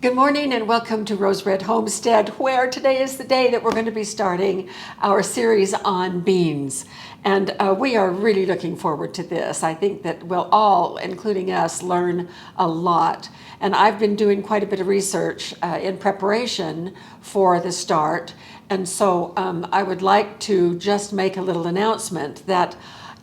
Good morning and welcome to Rose Red Homestead, where today is the day that we're going to be starting our series on beans. And we are really looking forward to this. I think that we'll all, including us, learn a lot. And I've been doing quite a bit of research in preparation for the start. And so I would like to just make a little announcement that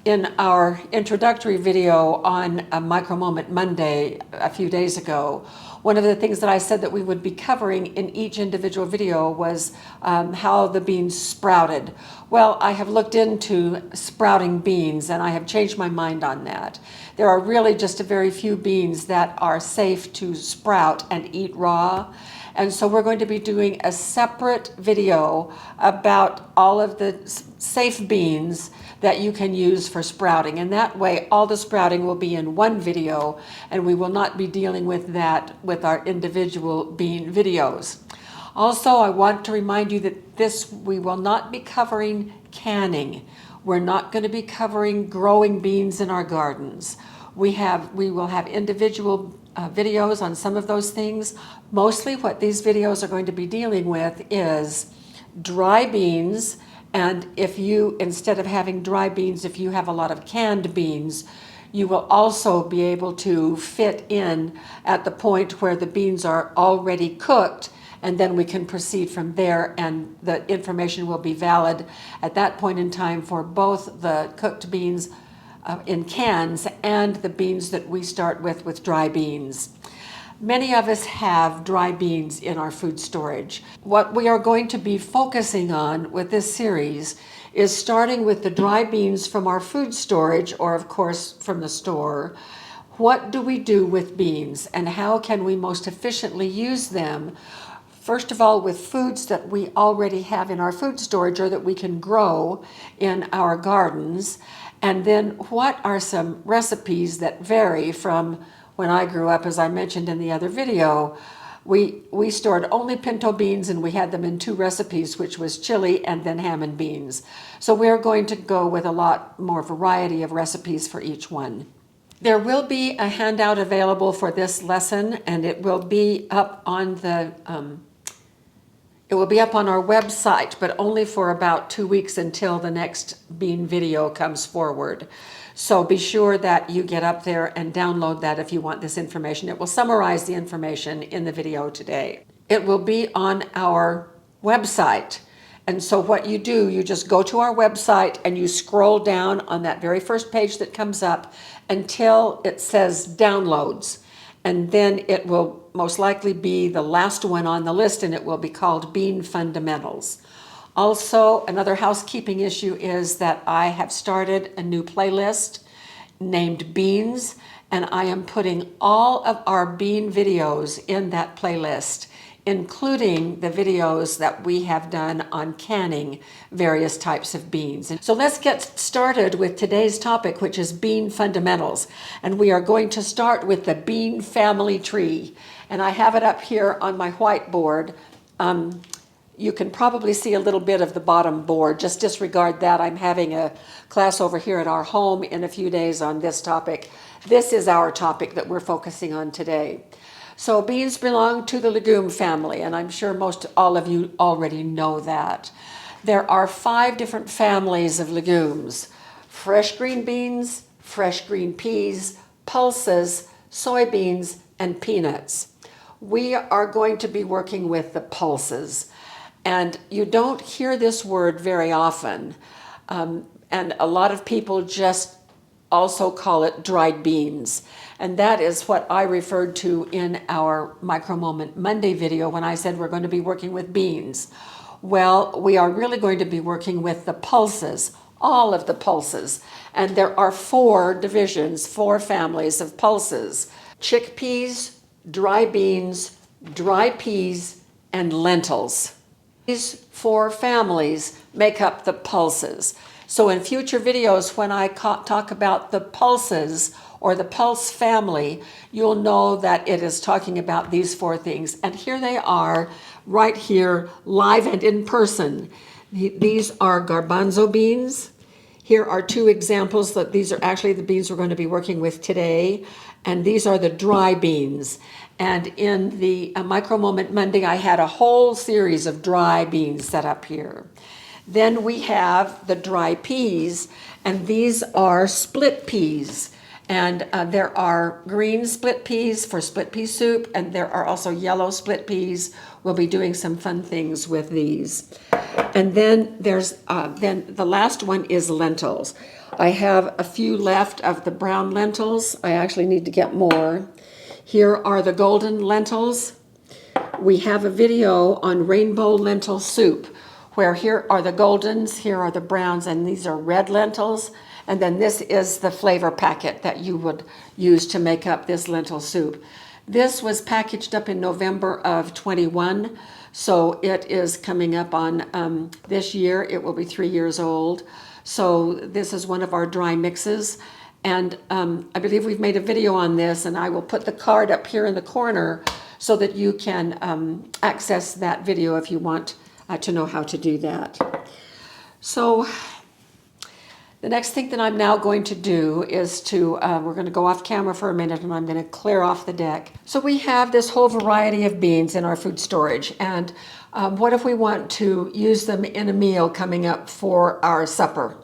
in our introductory video on a Micro Moment Monday a few days ago, one of the things that I said that we would be covering in each individual video was how the beans sprouted. Well, I have looked into sprouting beans and I have changed my mind on that. There are really just a very few beans that are safe to sprout and eat raw. And so we're going to be doing a separate video about all of the safe beans that you can use for sprouting. And that way, all the sprouting will be in one video, and we will not be dealing with that with our individual bean videos. Also, I want to remind you that we will not be covering canning. We're not going to be covering growing beans in our gardens. We will have individual videos on some of those things. Mostly what these videos are going to be dealing with is dry beans. And if you, instead of having dry beans, if you have a lot of canned beans, you will also be able to fit in at the point where the beans are already cooked, and then we can proceed from there, and the information will be valid at that point in time for both the cooked beans in cans and the beans that we start with dry beans. Many of us have dry beans in our food storage. What we are going to be focusing on with this series is starting with the dry beans from our food storage, or of course from the store. What do we do with beans and how can we most efficiently use them? First of all, with foods that we already have in our food storage or that we can grow in our gardens. And then what are some recipes that vary from when I grew up? As I mentioned in the other video, we stored only pinto beans and we had them in two recipes, which was chili and then ham and beans. So we're going to go with a lot more variety of recipes for each one. There will be a handout available for this lesson, and it will be up on our website, but only for about 2 weeks until the next bean video comes forward. So be sure that you get up there and download that if you want this information. It will summarize the information in the video today. It will be on our website. And so what you do, you just go to our website and you scroll down on that very first page that comes up until it says downloads. And then it will most likely be the last one on the list, and it will be called Bean Fundamentals. Also, another housekeeping issue is that I have started a new playlist named Beans, and I am putting all of our bean videos in that playlist, including the videos that we have done on canning various types of beans. And so let's get started with today's topic, which is bean fundamentals. And we are going to start with the bean family tree. And I have it up here on my whiteboard. You can probably see a little bit of the bottom board. Just disregard that. I'm having a class over here at our home in a few days on this topic. This is our topic that we're focusing on today. So beans belong to the legume family, and I'm sure most all of you already know that. There are 5 different families of legumes: fresh green beans, fresh green peas, pulses, soybeans, and peanuts. We are going to be working with the pulses. And you don't hear this word very often. And a lot of people just also call it dried beans. And that is what I referred to in our Micro Moment Monday video when I said we're going to be working with beans. Well, we are really going to be working with the pulses, all of the pulses. And there are 4 divisions, 4 families of pulses: chickpeas, dry beans, dry peas, and lentils. These 4 families make up the pulses. So in future videos, when I talk about the pulses or the pulse family, you'll know that it is talking about these 4 things. And here they are, right here, live and in person. These are garbanzo beans. Here are 2 examples that these are actually the beans we're going to be working with today. and these are the dry beans. And in the Micro Moment Monday, I had a whole series of dry beans set up here. Then we have the dry peas, and these are split peas. And there are green split peas for split pea soup, and there are also yellow split peas. We'll be doing some fun things with these. And then then the last one is lentils. I have a few left of the brown lentils. I actually need to get more. Here are the golden lentils. We have a video on rainbow lentil soup, where here are the goldens, here are the browns, and these are red lentils. And then this is the flavor packet that you would use to make up this lentil soup. This was packaged up in November of 21, so it is coming up on this year. It will be 3 years old. So this is one of our dry mixes. And I believe we've made a video on this, and I will put the card up here in the corner so that you can access that video if you want to know how to do that. So the next thing that I'm now going to do is we're going to go off camera for a minute, and I'm going to clear off the deck. So we have this whole variety of beans in our food storage, and what if we want to use them in a meal coming up for our supper?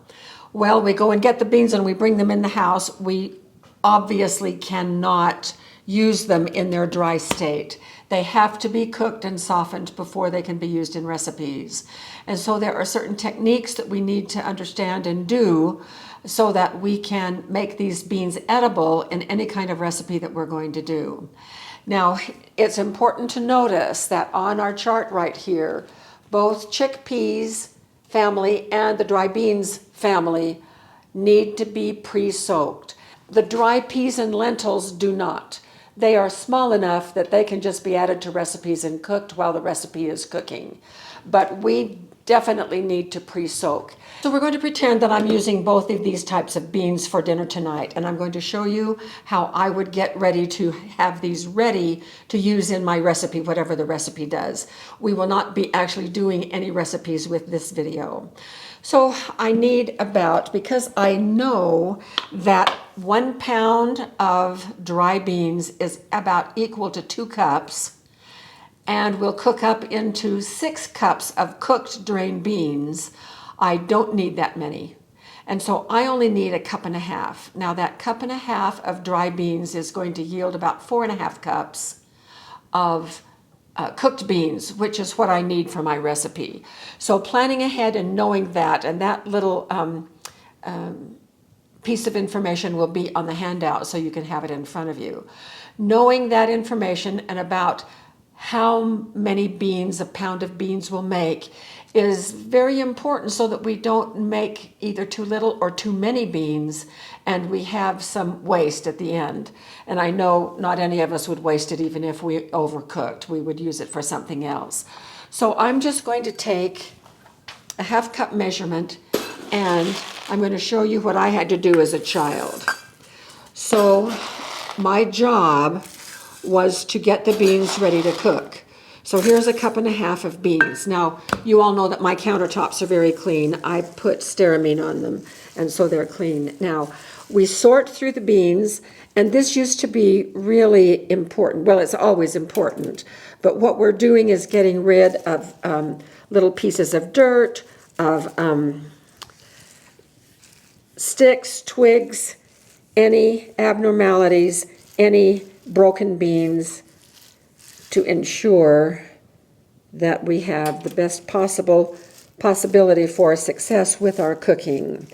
Well, we go and get the beans and we bring them in the house. We obviously cannot use them in their dry state. They have to be cooked and softened before they can be used in recipes. And so there are certain techniques that we need to understand and do so that we can make these beans edible in any kind of recipe that we're going to do. Now, it's important to notice that on our chart right here, both chickpeas family and the dry beans family need to be pre-soaked. The dry peas and lentils do not. They are small enough that they can just be added to recipes and cooked while the recipe is cooking. But we definitely need to pre-soak. So we're going to pretend that I'm using both of these types of beans for dinner tonight, and I'm going to show you how I would get ready to have these ready to use in my recipe, whatever the recipe does. We will not be actually doing any recipes with this video. So I need because I know that 1 pound of dry beans is about equal to 2 cups, and we'll cook up into 6 cups of cooked drained beans. I don't need that many. And so I only need 1.5 cups. Now that 1.5 cups of dry beans is going to yield about 4.5 cups of cooked beans, which is what I need for my recipe. So planning ahead and knowing that, and that little piece of information will be on the handout so you can have it in front of you. Knowing that information and about how many beans a pound of beans will make is very important so that we don't make either too little or too many beans and we have some waste at the end. And I know not any of us would waste it even if we overcooked. We would use it for something else. So I'm just going to take a 1/2 cup measurement, and I'm going to show you what I had to do as a child. So my job was to get the beans ready to cook. So here's 1.5 cups of beans. Now, you all know that my countertops are very clean. I put Stearamine on them, and so they're clean. Now, we sort through the beans, and this used to be really important. Well, it's always important, but what we're doing is getting rid of little pieces of dirt, of sticks, twigs, any abnormalities, any broken beans, to ensure that we have the best possibility for success with our cooking.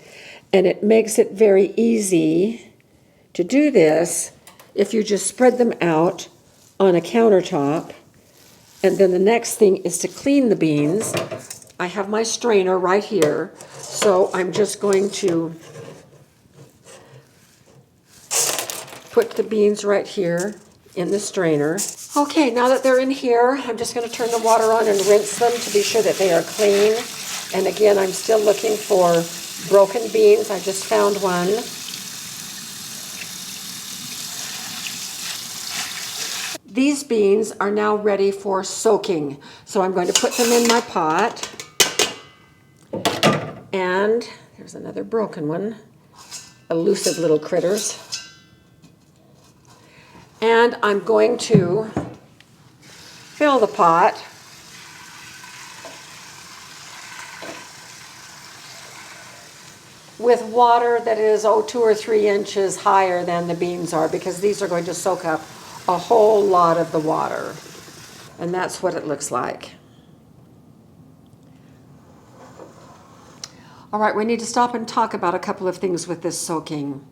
And it makes it very easy to do this if you just spread them out on a countertop. And then the next thing is to clean the beans. I have my strainer right here, so I'm just going to put the beans right here in the strainer. Okay, now that they're in here, I'm just going to turn the water on and rinse them to be sure that they are clean. And again, I'm still looking for broken beans. I just found one. These beans are now ready for soaking. So I'm going to put them in my pot. And there's another broken one. Elusive little critters. And I'm going to fill the pot with water that is 2 or 3 inches higher than the beans are, because these are going to soak up a whole lot of the water. And that's what it looks like. All right, we need to stop and talk about a couple of things with this soaking.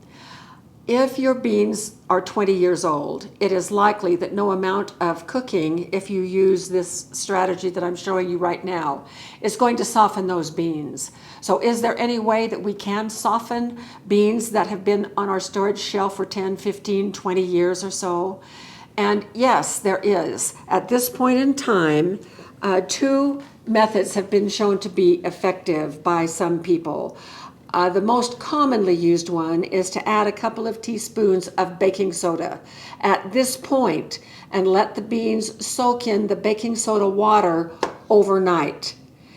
If your beans are 20 years old, it is likely that no amount of cooking, if you use this strategy that I'm showing you right now, is going to soften those beans. So is there any way that we can soften beans that have been on our storage shelf for 10, 15, 20 years or so? And yes, there is. At this point in time, 2 methods have been shown to be effective by some people. The most commonly used one is to add a couple of teaspoons of baking soda at this point and let the beans soak in the baking soda water overnight.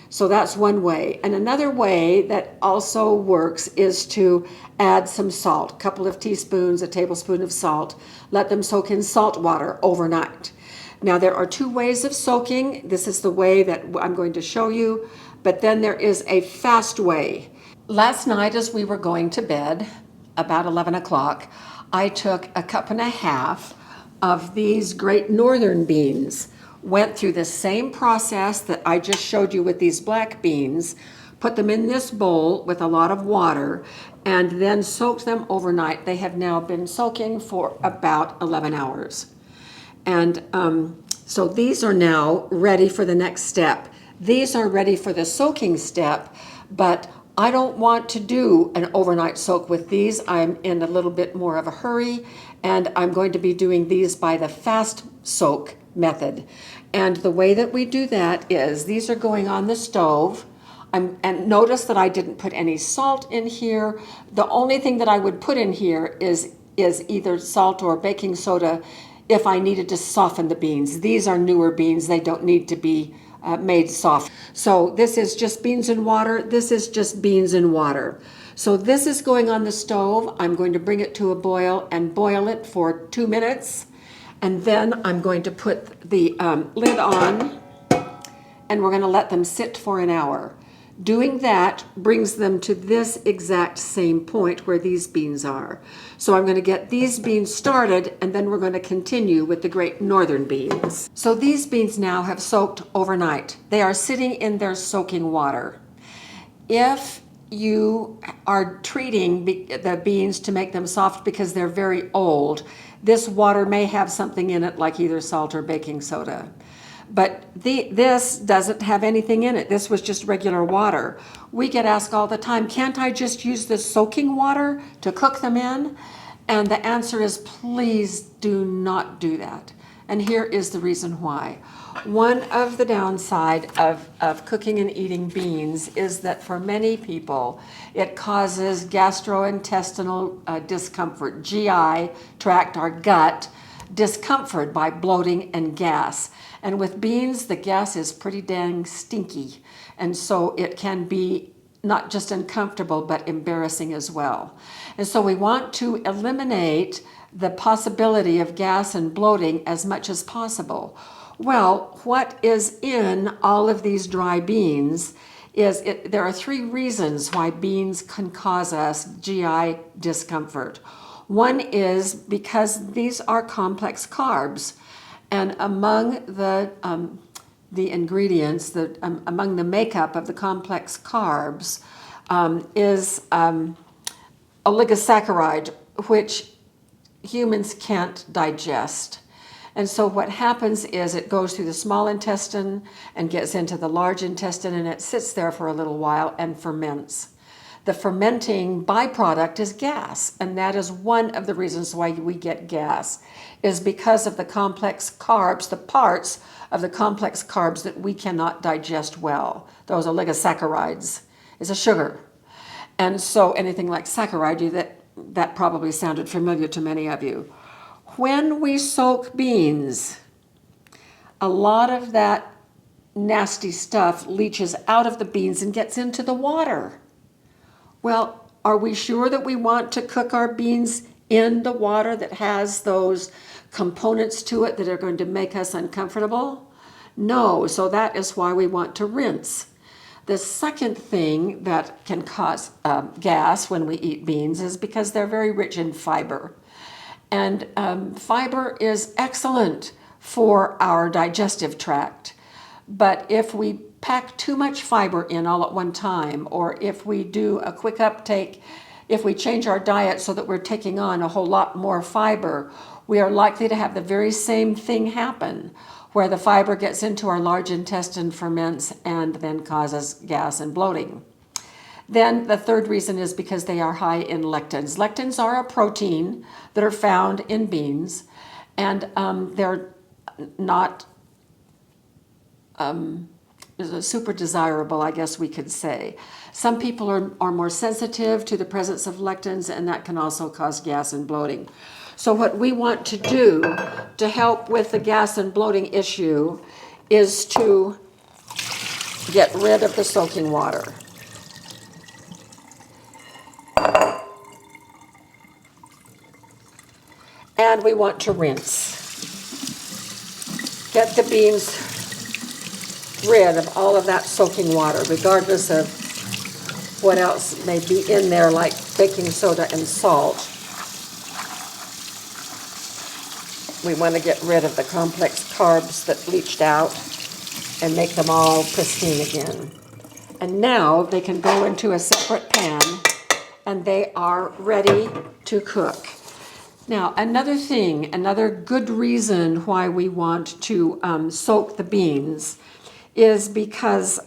So that's one way. And another way that also works is to add some salt, a couple of teaspoons, a tablespoon of salt. Let them soak in salt water overnight. Now there are 2 ways of soaking. This is the way that I'm going to show you, but then there is a fast way. Last night as we were going to bed, about 11 o'clock, I took a 1.5 cups of these great northern beans, went through the same process that I just showed you with these black beans, put them in this bowl with a lot of water, and then soaked them overnight. They have now been soaking for about 11 hours. And so these are now ready for the next step. These are ready for the soaking step, but I don't want to do an overnight soak with these. I'm in a little bit more of a hurry, and I'm going to be doing these by the fast soak method. And the way that we do that is these are going on the stove. And notice that I didn't put any salt in here. The only thing that I would put in here is either salt or baking soda if I needed to soften the beans. These are newer beans. They don't need to be made soft. So this is just beans and water. This is just beans and water. So this is going on the stove. I'm going to bring it to a boil and boil it for 2 minutes. And then I'm going to put the lid on, and we're going to let them sit for an hour. Doing that brings them to this exact same point where these beans are. So I'm going to get these beans started, and then we're going to continue with the great northern beans. So these beans now have soaked overnight. They are sitting in their soaking water. If you are treating the beans to make them soft because they're very old, this water may have something in it like either salt or baking soda. But this doesn't have anything in it. This was just regular water. We get asked all the time, can't I just use this soaking water to cook them in? And the answer is, please do not do that. And here is the reason why. One of the downside of cooking and eating beans is that for many people, it causes gastrointestinal discomfort, GI tract, our gut, discomfort by bloating and gas. And with beans, the gas is pretty dang stinky. And so it can be not just uncomfortable, but embarrassing as well. And so we want to eliminate the possibility of gas and bloating as much as possible. Well, what is in all of these dry beans is there are 3 reasons why beans can cause us GI discomfort. One is because these are complex carbs, and among the ingredients, among the makeup of the complex carbs is oligosaccharide, which humans can't digest. And so what happens is it goes through the small intestine and gets into the large intestine, and it sits there for a little while and ferments. The fermenting byproduct is gas, and that is one of the reasons why we get gas, is because of the complex carbs, the parts of the complex carbs that we cannot digest well. Those oligosaccharides is a sugar. And so anything like saccharide, that probably sounded familiar to many of you. When we soak beans, a lot of that nasty stuff leaches out of the beans and gets into the water. Well, are we sure that we want to cook our beans in the water that has those components to it that are going to make us uncomfortable? No, so that is why we want to rinse. The second thing that can cause gas when we eat beans is because they're very rich in fiber. And fiber is excellent for our digestive tract. But if we pack too much fiber in all at one time, or if we do a quick uptake, if we change our diet so that we're taking on a whole lot more fiber, we are likely to have the very same thing happen, where the fiber gets into our large intestine, ferments, and then causes gas and bloating. Then the third reason is because they are high in lectins. Lectins are a protein that are found in beans, and they're not super desirable, I guess we could say. Some people are more sensitive to the presence of lectins, and that can also cause gas and bloating. So what we want to do to help with the gas and bloating issue is to get rid of the soaking water. And we want to rinse. Get the beans rid of all of that soaking water, regardless of what else may be in there, like baking soda and salt. We want to get rid of the complex carbs that leached out and make them all pristine again. And now they can go into a separate pan and they are ready to cook. Now, another good reason why we want to soak the beans is because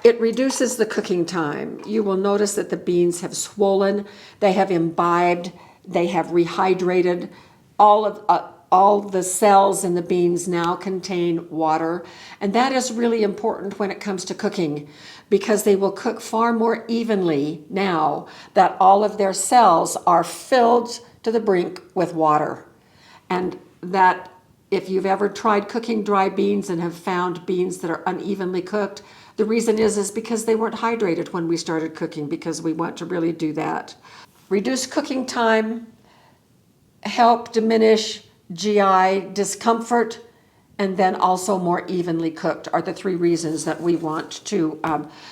it reduces the cooking time. You will notice that the beans have swollen, they have imbibed, they have rehydrated. All the cells in the beans now contain water, and that is really important when it comes to cooking, because they will cook far more evenly now that all of their cells are filled to the brink with water. And that, if you've ever tried cooking dry beans and have found beans that are unevenly cooked, the reason is because they weren't hydrated when we started cooking, because we want to really do that. Reduce cooking time, help diminish GI discomfort, and then also more evenly cooked are the three reasons that we want to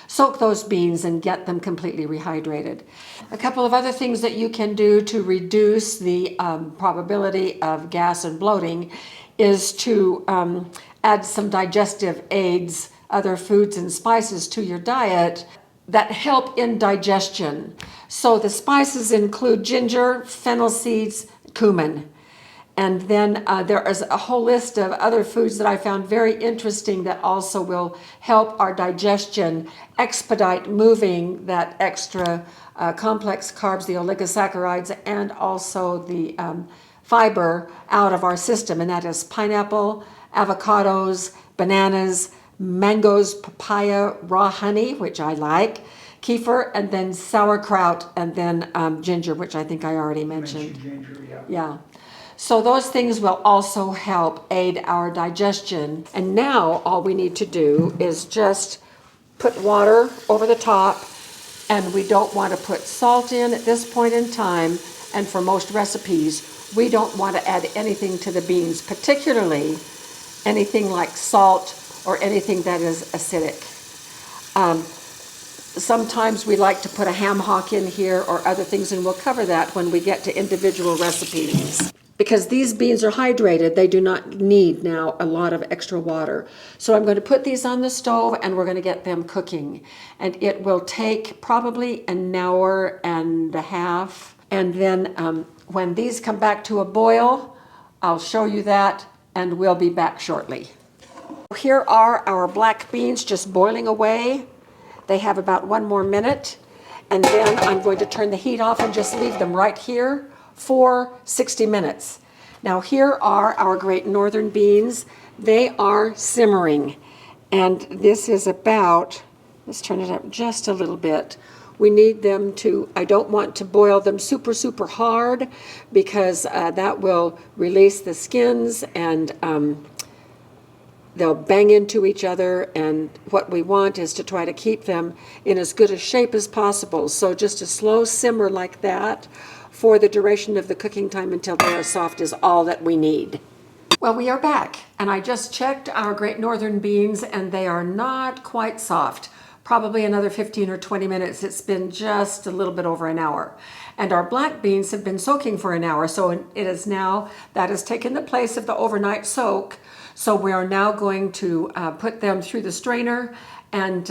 soak those beans and get them completely rehydrated. A couple of other things that you can do to reduce the probability of gas and bloating is to add some digestive aids, other foods and spices to your diet that help in digestion. So the spices include ginger, fennel seeds, cumin. And then there is a whole list of other foods that I found very interesting that also will help our digestion, expedite moving that extra complex carbs, the oligosaccharides, and also the fiber out of our system. And that is pineapple, avocados, bananas, mangoes, papaya, raw honey, which I like, kefir, and then sauerkraut, and then ginger, which I think I already mentioned. Ginger, Yeah. So those things will also help aid our digestion. And now all we need to do is just put water over the top, and we don't want to put salt in at this point in time. And for most recipes, we don't want to add anything to the beans, particularly anything like salt or anything that is acidic. Sometimes we like to put a ham hock in here or other things, and we'll cover that when we get to individual recipes. Because these beans are hydrated, they do not need now a lot of extra water. So I'm going to put these on the stove and we're going to get them cooking. And it will take probably an hour and a half. And then when these come back to a boil, I'll show you that, and we'll be back shortly. Here are our black beans just boiling away. They have about 1 more minute. And then I'm going to turn the heat off and just leave them right here for 60 minutes. Now here are our great northern beans. They are simmering, and this is about, let's turn it up just a little bit. We need them to, I don't want to boil them super hard, because that will release the skins and they'll bang into each other, and what we want is to try to keep them in as good a shape as possible. So just a slow simmer like that for the duration of the cooking time until they are soft is all that we need. Well, we are back, and I just checked our Great Northern beans, and they are not quite soft. Probably another 15 or 20 minutes. It's been just a little bit over an hour. And our black beans have been soaking for an hour, so it is now, that has taken the place of the overnight soak. So we are now going to put them through the strainer and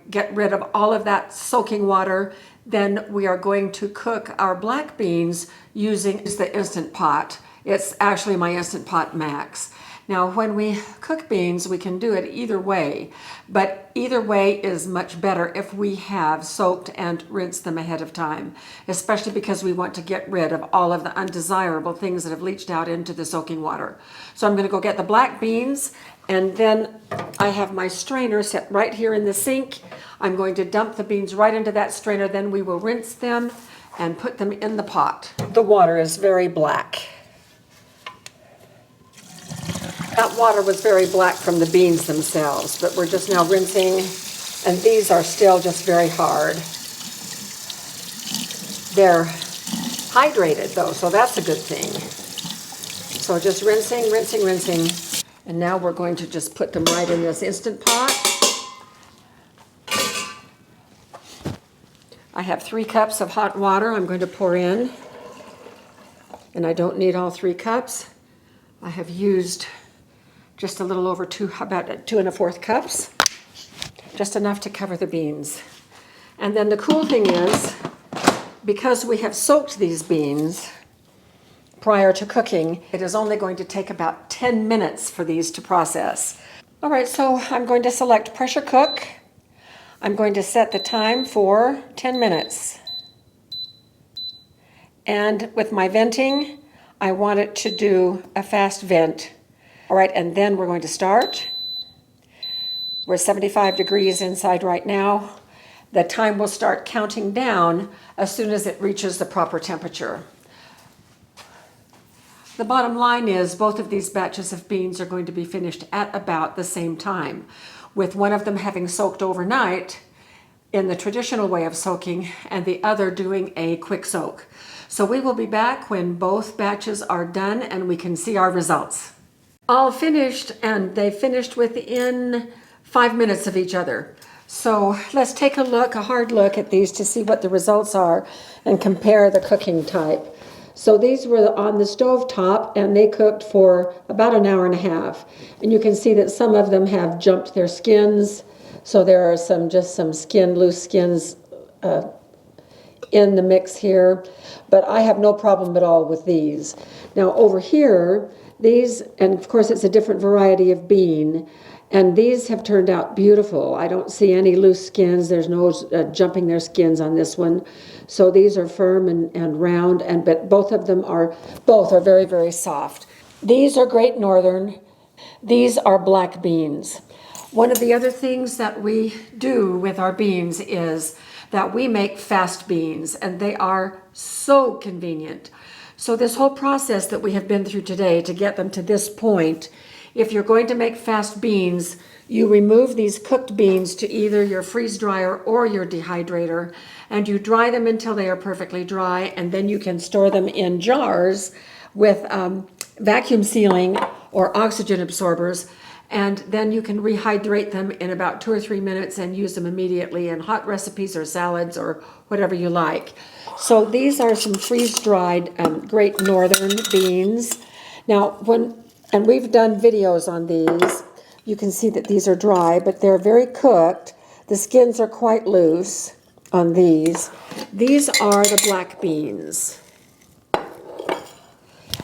get rid of all of that soaking water. Then we are going to cook our black beans using the Instant Pot. It's actually my Instant Pot Max. Now, when we cook beans, we can do it either way, but either way is much better if we have soaked and rinsed them ahead of time, especially because we want to get rid of all of the undesirable things that have leached out into the soaking water. So I'm going to go get the black beans, and then I have my strainer set right here in the sink. I'm going to dump the beans right into that strainer, then we will rinse them and put them in the pot. The water is very black. That water was very black from the beans themselves, but we're just now rinsing, and these are still just very hard. They're hydrated though, so that's a good thing. So just rinsing, rinsing, rinsing. And now we're going to just put them right in this Instant Pot. I have 3 cups of hot water I'm going to pour in, and I don't need all 3 cups. I have used just a little over about 2 1/4 cups, just enough to cover the beans. And then the cool thing is, because we have soaked these beans prior to cooking, it is only going to take about 10 minutes for these to process. All right, so I'm going to select pressure cook. I'm going to set the time for 10 minutes. And with my venting, I want it to do a fast vent. All right, and then we're going to start. We're 75 degrees inside right now. The time will start counting down as soon as it reaches the proper temperature. The bottom line is both of these batches of beans are going to be finished at about the same time, with one of them having soaked overnight in the traditional way of soaking and the other doing a quick soak. So we will be back when both batches are done and we can see our results. All finished, and they finished within 5 minutes of each other. So let's take a hard look at these to see what the results are and compare the cooking type. So these were on the stove top, and they cooked for about an hour and a half. And you can see that some of them have jumped their skins. So there are just some loose skins in the mix here. But I have no problem at all with these. Now over here, these, and of course it's a different variety of bean, and these have turned out beautiful. I don't see any loose skins. There's no jumping their skins on this one. So these are firm and round, but both are very, very soft. These are Great Northern. These are black beans. One of the other things that we do with our beans is that we make fast beans, and they are so convenient. So this whole process that we have been through today to get them to this point, if you're going to make fast beans, you remove these cooked beans to either your freeze dryer or your dehydrator, and you dry them until they are perfectly dry, and then you can store them in jars with vacuum sealing or oxygen absorbers, and then you can rehydrate them in about 2 or 3 minutes and use them immediately in hot recipes or salads or whatever you like. So these are some freeze-dried Great Northern beans. Now, and we've done videos on these, you can see that these are dry, but they're very cooked. The skins are quite loose on these. These are the black beans.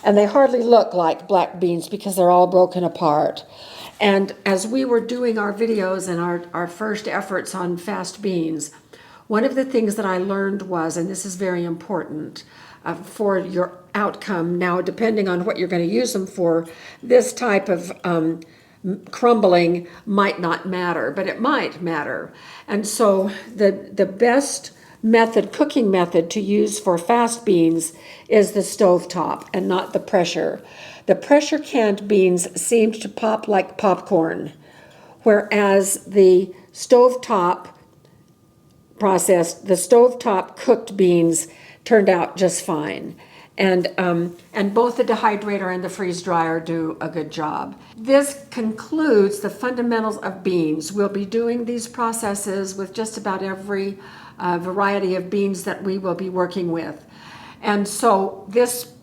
And they hardly look like black beans because they're all broken apart. And as we were doing our videos and our first efforts on fast beans, one of the things that I learned was, and this is very important for your outcome, now depending on what you're going to use them for, this type of crumbling might not matter, but it might matter. And so the best cooking method to use for fast beans is the stovetop and not the pressure. The pressure canned beans seemed to pop like popcorn, whereas the stovetop cooked beans turned out just fine. And both the dehydrator and the freeze dryer do a good job. This concludes the fundamentals of beans. We'll be doing these processes with just about every variety of beans that we will be working with. And so this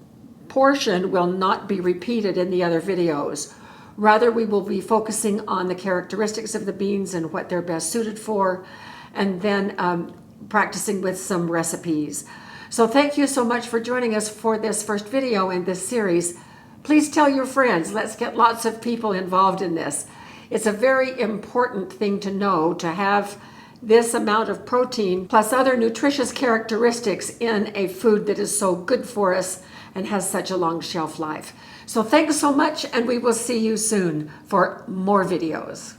portion will not be repeated in the other videos. Rather, we will be focusing on the characteristics of the beans and what they're best suited for, and then practicing with some recipes. So thank you so much for joining us for this first video in this series. Please tell your friends. Let's get lots of people involved in this. It's a very important thing to know, to have this amount of protein plus other nutritious characteristics in a food that is so good for us and has such a long shelf life. So thanks so much, and we will see you soon for more videos.